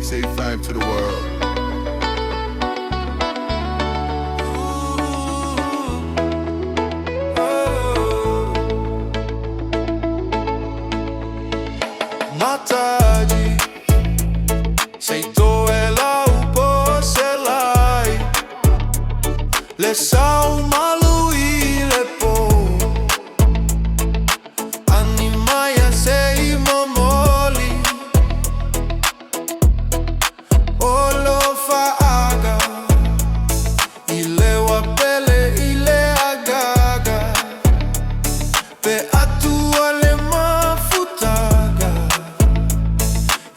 685 to the world. Mataji seitoela upo selai le sau malui le po animaya sei momoli olo faaga ile wapele ile agaga pe atua le mafutaga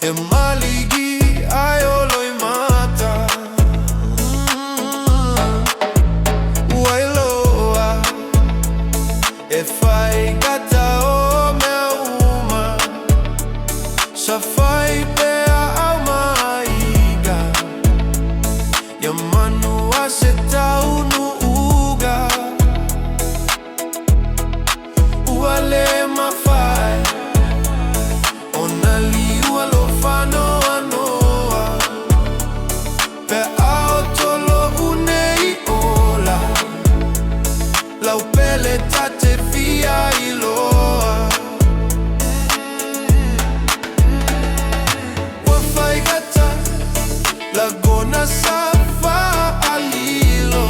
e maligi aiolo imata wailoa e fai gata o meuma sa fai pea au maiga ya manua se taunu uga uale mafai onali ualo fano anoa pe autolo unei ola lau pele tate fia iloa wafai gata lagona safa alilo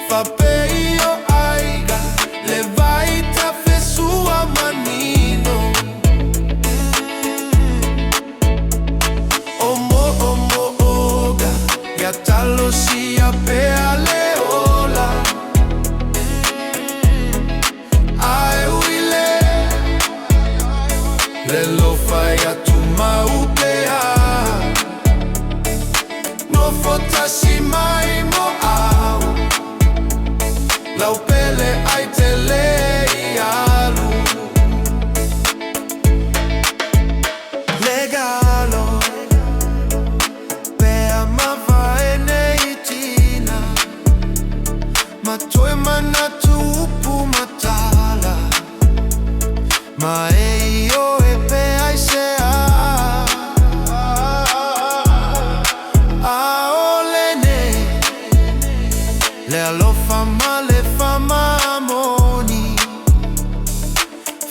fa peio aiga levaita fesua manino omo oga gatalo sia pea leola ai uile le lo fai a tu maupea Nofo Tasi Mai mo au lau pele ai te lei alu legalo pea mava nei tina matoe manatu upu matala ma eio e pea i se aolene le alofa male fama amoni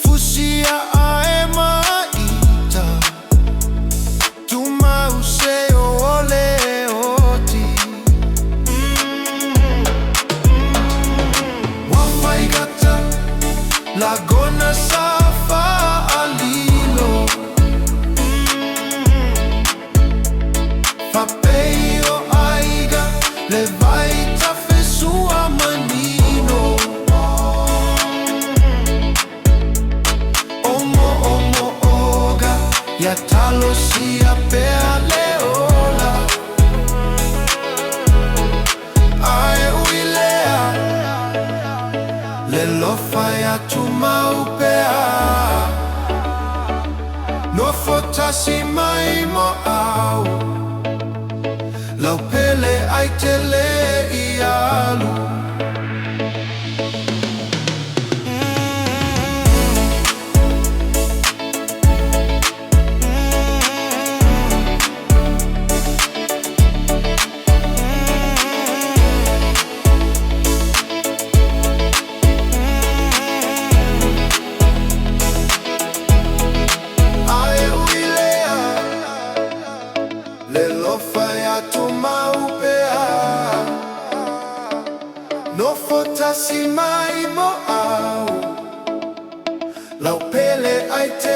fusia ae maita tuma useo ole oti wafai gata lagona safa alilo fapeio aiga levaita fesua manino omo oga ya talo sia pea leola ai uilea le lofa ya tu maupea Nofo Tasi Mai mo au lau pele ai te lei alu le lofa ya tu maupea Nofo Tasi Mai mo au lau pele ai te